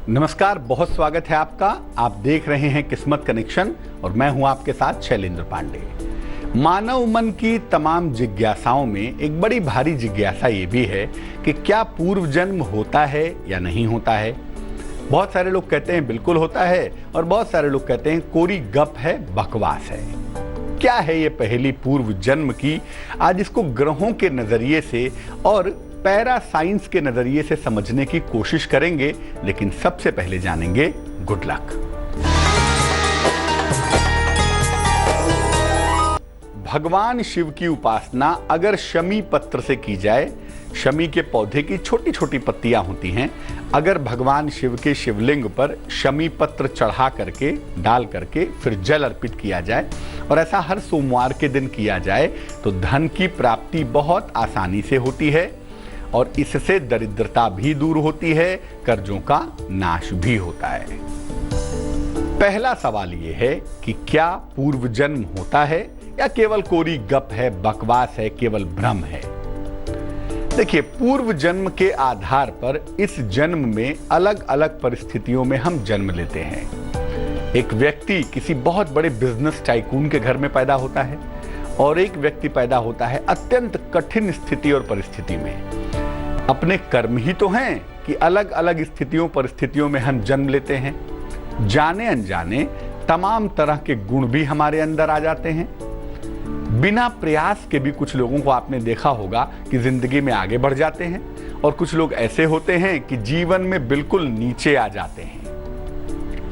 नमस्कार, बहुत स्वागत है आपका। आप देख रहे हैं किस्मत कनेक्शन और मैं हूं आपके साथ शैलेंद्र पांडे। मानव मन की तमाम जिज्ञासाओं में एक बड़ी भारी जिज्ञासा ये भी है कि क्या पूर्व जन्म होता है या नहीं होता है। बहुत सारे लोग कहते हैं बिल्कुल होता है और बहुत सारे लोग कहते हैं कोरी गप है, बकवास है। क्या है ये पहेली पूर्व जन्म की? आज इसको ग्रहों के नजरिए से और पैरा साइंस के नजरिए से समझने की कोशिश करेंगे, लेकिन सबसे पहले जानेंगे गुड लक। भगवान शिव की उपासना अगर शमी पत्र से की जाए, शमी के पौधे की छोटी छोटी पत्तियां होती हैं, अगर भगवान शिव के शिवलिंग पर शमी पत्र चढ़ा करके डाल करके फिर जल अर्पित किया जाए और ऐसा हर सोमवार के दिन किया जाए तो धन की प्राप्ति बहुत आसानी से होती है और इससे दरिद्रता भी दूर होती है, कर्जों का नाश भी होता है। पहला सवाल यह है कि क्या पूर्व जन्म होता है या केवल कोरी गप है, बकवास है, केवल भ्रम है। देखिए, पूर्व जन्म के आधार पर इस जन्म में अलग अलग परिस्थितियों में हम जन्म लेते हैं। एक व्यक्ति किसी बहुत बड़े बिजनेस टाइकून के घर में पैदा होता है और एक व्यक्ति पैदा होता है अत्यंत कठिन स्थिति और परिस्थिति में। अपने कर्म ही तो हैं कि अलग अलग स्थितियों परिस्थितियों में हम जन्म लेते हैं। जाने अनजाने तमाम तरह के गुण भी हमारे अंदर आ जाते हैं। बिना प्रयास के भी कुछ लोगों को आपने देखा होगा कि जिंदगी में आगे बढ़ जाते हैं और कुछ लोग ऐसे होते हैं कि जीवन में बिल्कुल नीचे आ जाते हैं।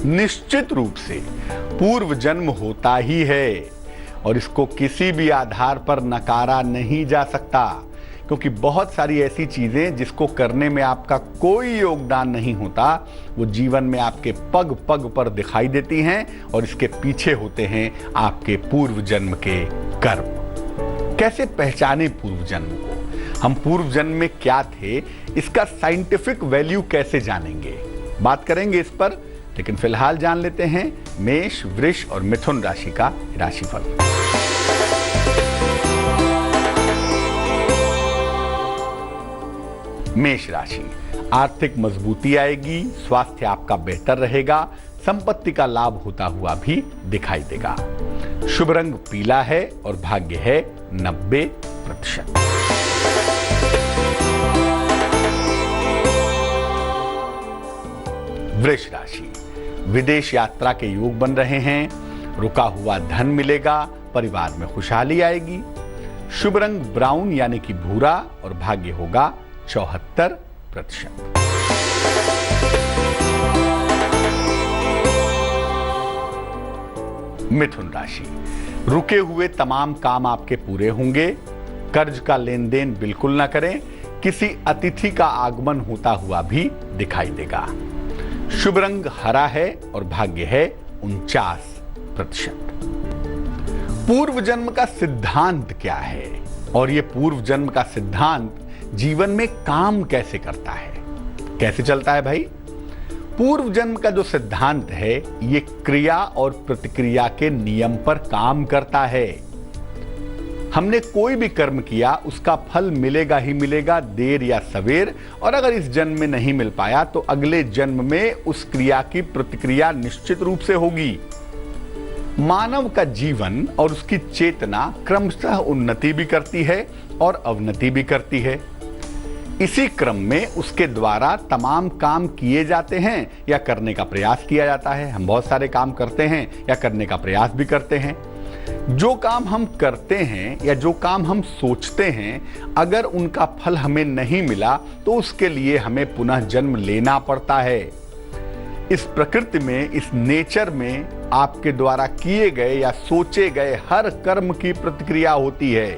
निश्चित रूप से पूर्व जन्म होता ही है और इसको किसी भी आधार पर नकारा नहीं जा सकता, क्योंकि बहुत सारी ऐसी चीजें जिसको करने में आपका कोई योगदान नहीं होता, वो जीवन में आपके पग पग पर दिखाई देती हैं और इसके पीछे होते हैं आपके पूर्व जन्म के कर्म। कैसे पहचाने पूर्व जन्म को? हम पूर्व जन्म में क्या थे, इसका साइंटिफिक वैल्यू कैसे जानेंगे, बात करेंगे इस पर। लेकिन फिलहाल जान लेते हैं मेष, वृष और मिथुन राशि का राशिफल। मेष राशि, आर्थिक मजबूती आएगी, स्वास्थ्य आपका बेहतर रहेगा, संपत्ति का लाभ होता हुआ भी दिखाई देगा। शुभ रंग पीला है और भाग्य है 90%। वृष राशि, विदेश यात्रा के योग बन रहे हैं, रुका हुआ धन मिलेगा, परिवार में खुशहाली आएगी। शुभ रंग ब्राउन यानी कि भूरा और भाग्य होगा 74%। मिथुन राशि, रुके हुए तमाम काम आपके पूरे होंगे, कर्ज का लेन देन बिल्कुल ना करें, किसी अतिथि का आगमन होता हुआ भी दिखाई देगा। शुभ रंग हरा है और भाग्य है 49%। पूर्व जन्म का सिद्धांत क्या है और यह पूर्व जन्म का सिद्धांत जीवन में काम कैसे करता है, कैसे चलता है भाई? पूर्व जन्म का जो सिद्धांत है ये क्रिया और प्रतिक्रिया के नियम पर काम करता है। हमने कोई भी कर्म किया उसका फल मिलेगा ही मिलेगा, देर या सवेर, और अगर इस जन्म में नहीं मिल पाया तो अगले जन्म में उस क्रिया की प्रतिक्रिया निश्चित रूप से होगी। मानव का जीवन और उसकी चेतना क्रमशः उन्नति भी करती है और अवनति भी करती है। इसी क्रम में उसके द्वारा तमाम काम किए जाते हैं या करने का प्रयास किया जाता है। हम बहुत सारे काम करते हैं या करने का प्रयास भी करते हैं। जो काम हम करते हैं या जो काम हम सोचते हैं, अगर उनका फल हमें नहीं मिला तो उसके लिए हमें पुनः जन्म लेना पड़ता है। इस प्रकृति में, इस नेचर में आपके द्वारा किए गए या सोचे गए हर कर्म की प्रतिक्रिया होती है।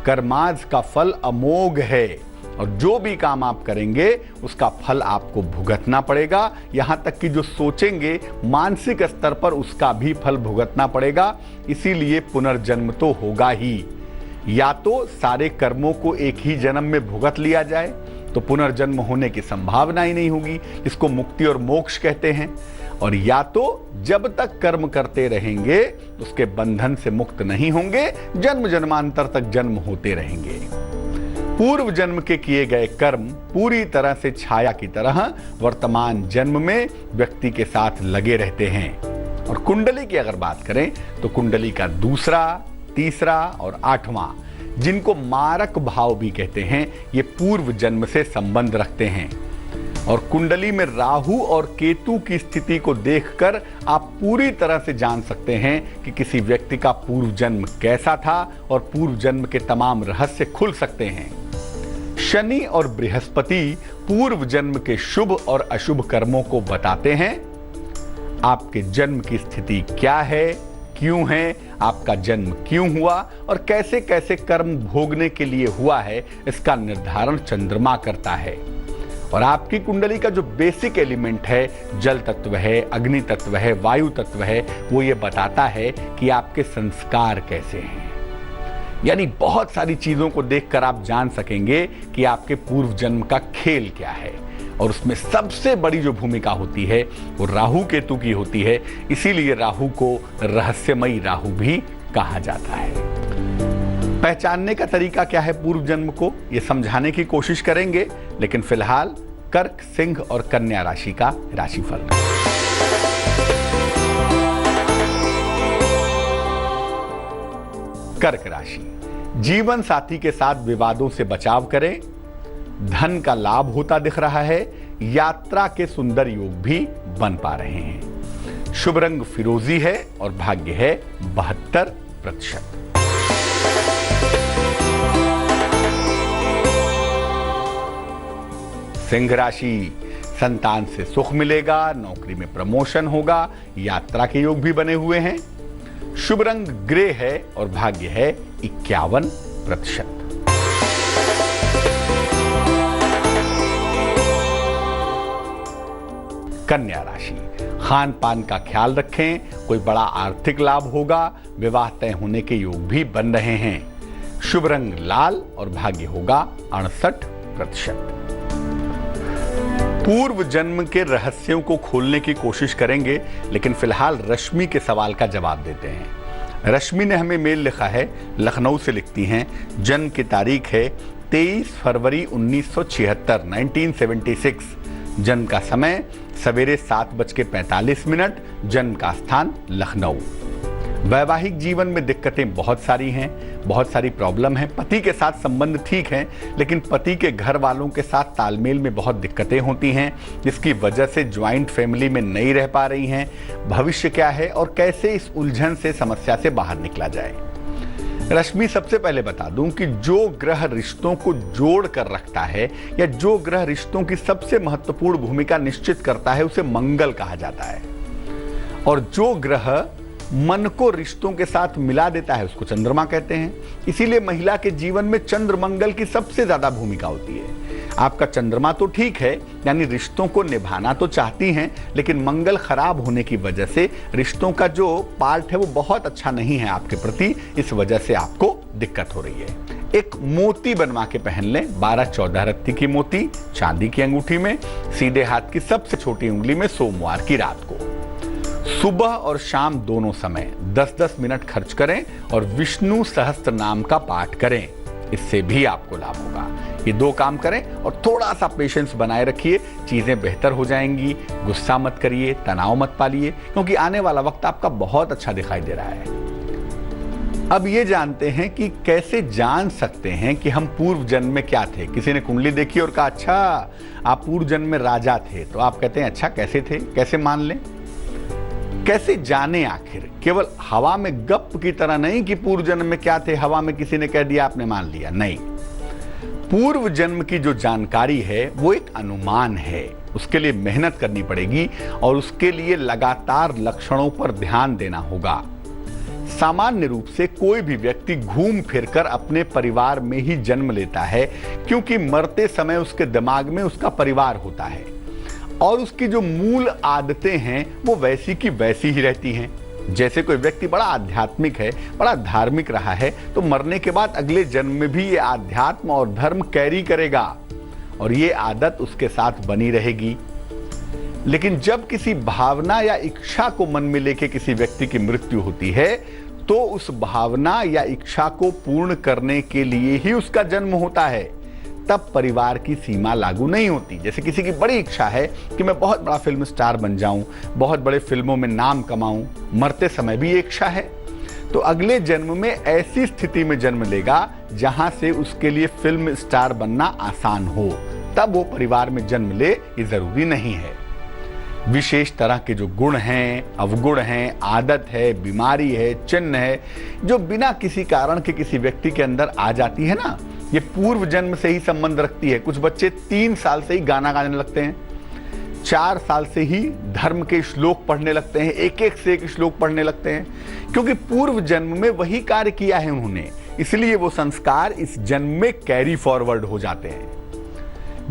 कर्माज का फल अमोघ है और जो भी काम आप करेंगे उसका फल आपको भुगतना पड़ेगा। यहां तक कि जो सोचेंगे मानसिक स्तर पर उसका भी फल भुगतना पड़ेगा। इसीलिए पुनर्जन्म तो होगा ही। या तो सारे कर्मों को एक ही जन्म में भुगत लिया जाए तो पुनर्जन्म होने की संभावना ही नहीं होगी, इसको मुक्ति और मोक्ष कहते हैं। और या तो जब तक कर्म करते रहेंगे उसके बंधन से मुक्त नहीं होंगे, जन्म जन्मांतर तक जन्म होते रहेंगे। पूर्व जन्म के किए गए कर्म पूरी तरह से छाया की तरह वर्तमान जन्म में व्यक्ति के साथ लगे रहते हैं। और कुंडली की अगर बात करें तो कुंडली का दूसरा, तीसरा और 8वां, जिनको मारक भाव भी कहते हैं, ये पूर्व जन्म से संबंध रखते हैं। और कुंडली में राहु और केतु की स्थिति को देखकर आप पूरी तरह से जान सकते हैं कि किसी व्यक्ति का पूर्व जन्म कैसा था और पूर्व जन्म के तमाम रहस्य खुल सकते हैं। शनि और बृहस्पति पूर्व जन्म के शुभ और अशुभ कर्मों को बताते हैं। आपके जन्म की स्थिति क्या है, क्यों है, आपका जन्म क्यों हुआ और कैसे कैसे कर्म भोगने के लिए हुआ है, इसका निर्धारण चंद्रमा करता है। और आपकी कुंडली का जो बेसिक एलिमेंट है, जल तत्व है, अग्नि तत्व है, वायु तत्व है, वो ये बताता है कि आपके संस्कार कैसे हैं। यानी बहुत सारी चीजों को देखकर आप जान सकेंगे कि आपके पूर्व जन्म का खेल क्या है। और उसमें सबसे बड़ी जो भूमिका होती है वो राहु केतु की होती है। इसीलिए राहु को रहस्यमयी राहु भी कहा जाता है। पहचानने का तरीका क्या है पूर्व जन्म को, ये समझाने की कोशिश करेंगे। लेकिन फिलहाल कर्क, सिंह और कन्या राशि का राशिफल। कर्क राशि, जीवन साथी के साथ विवादों से बचाव करें। धन का लाभ होता दिख रहा है। यात्रा के सुंदर योग भी बन पा रहे हैं। शुभ रंग फिरोजी है और भाग्य है 72%। सिंह राशि, संतान से सुख मिलेगा, नौकरी में प्रमोशन होगा, यात्रा के योग भी बने हुए हैं। शुभ रंग ग्रे है और भाग्य है 51%। कन्या राशि, खान पान का ख्याल रखें, कोई बड़ा आर्थिक लाभ होगा, विवाह तय होने के योग भी बन रहे हैं। शुभ रंग लाल और भाग्य होगा 68%। पूर्व जन्म के रहस्यों को खोलने की कोशिश करेंगे, लेकिन फिलहाल रश्मि के सवाल का जवाब देते हैं। रश्मि ने हमें मेल लिखा है, लखनऊ से लिखती हैं। जन्म की तारीख है 23 फरवरी 1976, 1976। जन्म का समय सवेरे 7:45, जन्म का स्थान लखनऊ। वैवाहिक जीवन में दिक्कतें बहुत सारी हैं, बहुत सारी प्रॉब्लम है। पति के साथ संबंध ठीक है, लेकिन पति के घर वालों के साथ तालमेल में बहुत दिक्कतें होती हैं, जिसकी वजह से ज्वाइंट फैमिली में नहीं रह पा रही हैं। भविष्य क्या है और कैसे इस उलझन से, समस्या से बाहर निकला जाए। रश्मि, सबसे पहले बता दूं कि जो ग्रह रिश्तों को जोड़ कर रखता है या जो ग्रह रिश्तों की सबसे महत्वपूर्ण भूमिका निश्चित करता है, उसे मंगल कहा जाता है। और जो ग्रह मन को रिश्तों के साथ मिला देता है, उसको चंद्रमा कहते हैं। इसीलिए महिला के जीवन में चंद्र मंगल की सबसे ज्यादा भूमिका होती है। आपका चंद्रमा तो ठीक है, यानी रिश्तों को निभाना तो चाहती हैं, लेकिन मंगल खराब होने की वजह से रिश्तों का जो पार्ट है वो बहुत अच्छा नहीं है आपके प्रति। इस वजह से आपको दिक्कत हो रही है। एक मोती बनवा के पहन लें, 12-14 रत्ती की मोती चांदी की अंगूठी में, सीधे हाथ की सबसे छोटी उंगली में, सोमवार की रात को। सुबह और शाम दोनों समय 10-10 मिनट खर्च करें और विष्णु सहस्त्र नाम का पाठ करें। इससे भी आपको लाभ होगा। ये 2 काम करें और थोड़ा सा पेशेंस बनाए रखिए, चीजें बेहतर हो जाएंगी। गुस्सा मत करिए, तनाव मत पालिए, क्योंकि आने वाला वक्त आपका बहुत अच्छा दिखाई दे रहा है। अब ये जानते हैं कि कैसे जान सकते हैं कि हम पूर्व जन्म में क्या थे। किसी ने कुंडली देखी और कहा अच्छा आप पूर्व जन्म में राजा थे, तो आप कहते हैं अच्छा कैसे थे, कैसे मान लें, कैसे जाने आखिर। केवल हवा में गप की तरह नहीं कि पूर्व जन्म में क्या थे, हवा में किसी ने कह दिया आपने मान लिया, नहीं। पूर्व जन्म की जो जानकारी है वो एक अनुमान है, उसके लिए मेहनत करनी पड़ेगी और उसके लिए लगातार लक्षणों पर ध्यान देना होगा। सामान्य रूप से कोई भी व्यक्ति घूम फिरकर अपने परिवार में ही जन्म लेता है, क्योंकि मरते समय उसके दिमाग में उसका परिवार होता है और उसकी जो मूल आदतें हैं वो वैसी की वैसी ही रहती हैं। जैसे कोई व्यक्ति बड़ा आध्यात्मिक है, बड़ा धार्मिक रहा है, तो मरने के बाद अगले जन्म में भी ये आध्यात्म और धर्म कैरी करेगा और ये आदत उसके साथ बनी रहेगी। लेकिन जब किसी भावना या इच्छा को मन में लेके किसी व्यक्ति की मृत्यु होती है, तो उस भावना या इच्छा को पूर्ण करने के लिए ही उसका जन्म होता है। तब परिवार की सीमा लागू नहीं होती। जैसे किसी की बड़ी इच्छा है कि मैं बहुत बड़ा फिल्म स्टार बन जाऊं, बहुत बड़े फिल्मों में नाम कमाऊं, मरते समय भी ये इच्छा है, तो अगले जन्म में ऐसी स्थिति में जन्म लेगा जहां से उसके लिए फिल्म स्टार बनना आसान हो, तब वो परिवार में जन्म ले, ये जरूरी नहीं है। विशेष तरह के जो गुण हैं, अवगुण हैं, आदत है, बीमारी है, चिन्ह है, जो बिना किसी कारण के किसी व्यक्ति के अंदर आ जाती है ना, ये पूर्व जन्म से ही संबंध रखती है। कुछ बच्चे 3 साल से ही गाना गाने लगते हैं, 4 साल से ही धर्म के श्लोक पढ़ने लगते हैं, एक से एक श्लोक पढ़ने लगते हैं, क्योंकि पूर्व जन्म में वही कार्य किया है उन्होंने, इसलिए वो संस्कार इस जन्म में कैरी फॉरवर्ड हो जाते हैं।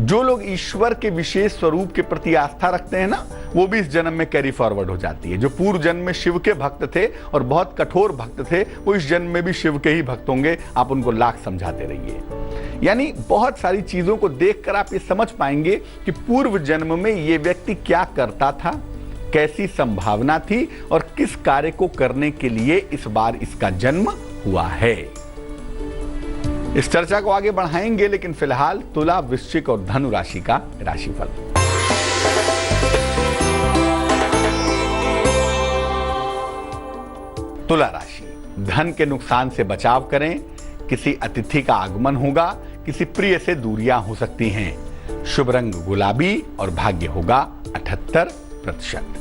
जो लोग ईश्वर के विशेष स्वरूप के प्रति आस्था रखते हैं ना, वो भी इस जन्म में कैरी फॉरवर्ड हो जाती है। जो पूर्व जन्म में शिव के भक्त थे और बहुत कठोर भक्त थे, वो इस जन्म में भी शिव के ही भक्त होंगे। आप उनको लाख समझाते रहिए। यानी बहुत सारी चीजों को देखकर आप ये समझ पाएंगे कि पूर्व जन्म में ये व्यक्ति क्या करता था, कैसी संभावना थी और किस कार्य को करने के लिए इस बार इसका जन्म हुआ है। इस चर्चा को आगे बढ़ाएंगे, लेकिन फिलहाल तुला, वृश्चिक और धनु राशि का राशिफल। तुला राशि, धन के नुकसान से बचाव करें। किसी अतिथि का आगमन होगा, किसी प्रिय से दूरियां हो सकती हैं। शुभ रंग गुलाबी और भाग्य होगा 78%।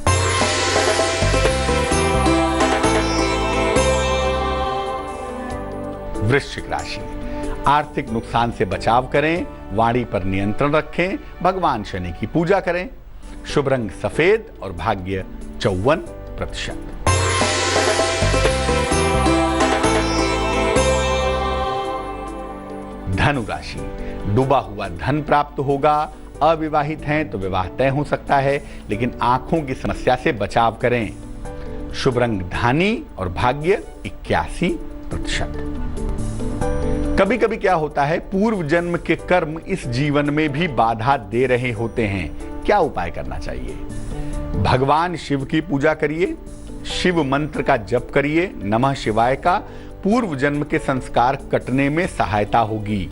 वृश्चिक राशि, आर्थिक नुकसान से बचाव करें, वाणी पर नियंत्रण रखें, भगवान शनि की पूजा करें। शुभ रंग सफेद और भाग्य 54%। धनु राशि, डूबा हुआ धन प्राप्त होगा। अविवाहित हैं तो विवाह तय हो सकता है, लेकिन आंखों की समस्या से बचाव करें। शुभ रंग धानी और भाग्य 81%। कभी कभी क्या होता है, पूर्व जन्म के कर्म इस जीवन में भी बाधा दे रहे होते हैं। क्या उपाय करना चाहिए? भगवान शिव की पूजा करिए, शिव मंत्र का जप करिए, नमः शिवाय का। पूर्व जन्म के संस्कार कटने में सहायता होगी।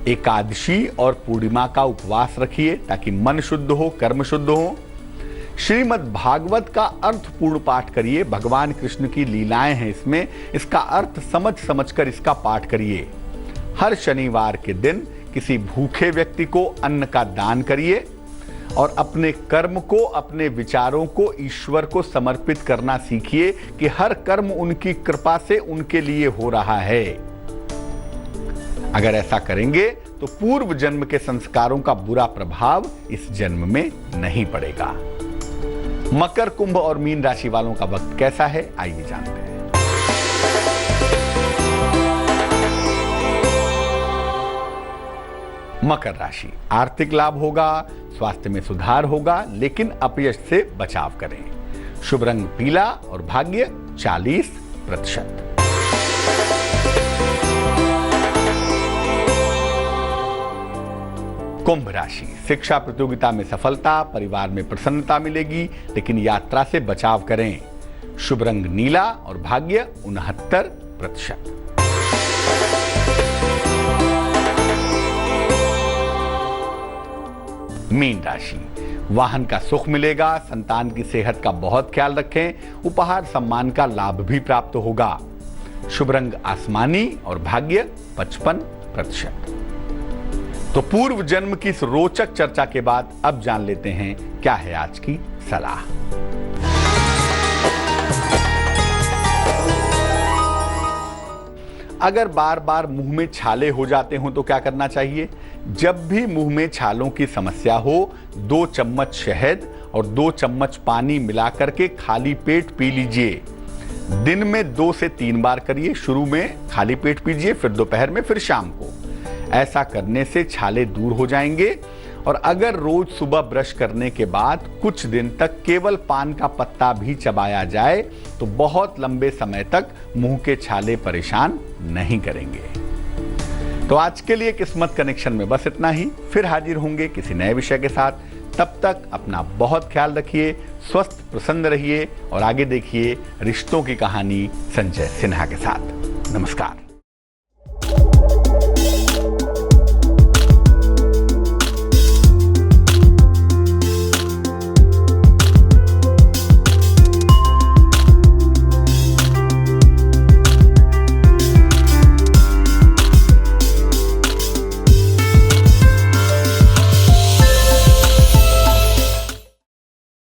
एकादशी और पूर्णिमा का उपवास रखिए ताकि मन शुद्ध हो, कर्म शुद्ध हो। श्रीमद् भागवत का अर्थपूर्ण पाठ करिए। भगवान कृष्ण की लीलाएं हैं इसमें, इसका अर्थ समझ समझकर इसका पाठ करिए। हर शनिवार के दिन किसी भूखे व्यक्ति को अन्न का दान करिए और अपने कर्म को, अपने विचारों को ईश्वर को समर्पित करना सीखिए कि हर कर्म उनकी कृपा से उनके लिए हो रहा है। अगर ऐसा करेंगे तो पूर्व जन्म के संस्कारों का बुरा प्रभाव इस जन्म में नहीं पड़ेगा। मकर, कुंभ और मीन राशि वालों का वक्त कैसा है, आइए जानते हैं। मकर राशि, आर्थिक लाभ होगा, स्वास्थ्य में सुधार होगा, लेकिन अपयश से बचाव करें। शुभ रंग पीला और भाग्य 40%। कुंभ राशि, शिक्षा प्रतियोगिता में सफलता, परिवार में प्रसन्नता मिलेगी, लेकिन यात्रा से बचाव करें। शुभ रंग नीला और भाग्य 69%। मीन राशि, वाहन का सुख मिलेगा, संतान की सेहत का बहुत ख्याल रखें, उपहार सम्मान का लाभ भी प्राप्त होगा। शुभ रंग आसमानी और भाग्य 55%। तो पूर्व जन्म की इस रोचक चर्चा के बाद अब जान लेते हैं क्या है आज की सलाह। अगर बार बार मुंह में छाले हो जाते हो तो क्या करना चाहिए? जब भी मुंह में छालों की समस्या हो, 2 चम्मच शहद और 2 चम्मच पानी मिलाकर के खाली पेट पी लीजिए। दिन में 2 से 3 बार करिए। शुरू में खाली पेट पीजिए, फिर दोपहर में, फिर शाम को। ऐसा करने से छाले दूर हो जाएंगे। और अगर रोज सुबह ब्रश करने के बाद कुछ दिन तक केवल पान का पत्ता भी चबाया जाए तो बहुत लंबे समय तक मुंह के छाले परेशान नहीं करेंगे। तो आज के लिए किस्मत कनेक्शन में बस इतना ही। फिर हाजिर होंगे किसी नए विषय के साथ। तब तक अपना बहुत ख्याल रखिए, स्वस्थ प्रसन्न रहिए और आगे देखिए रिश्तों की कहानी संजय सिन्हा के साथ। नमस्कार।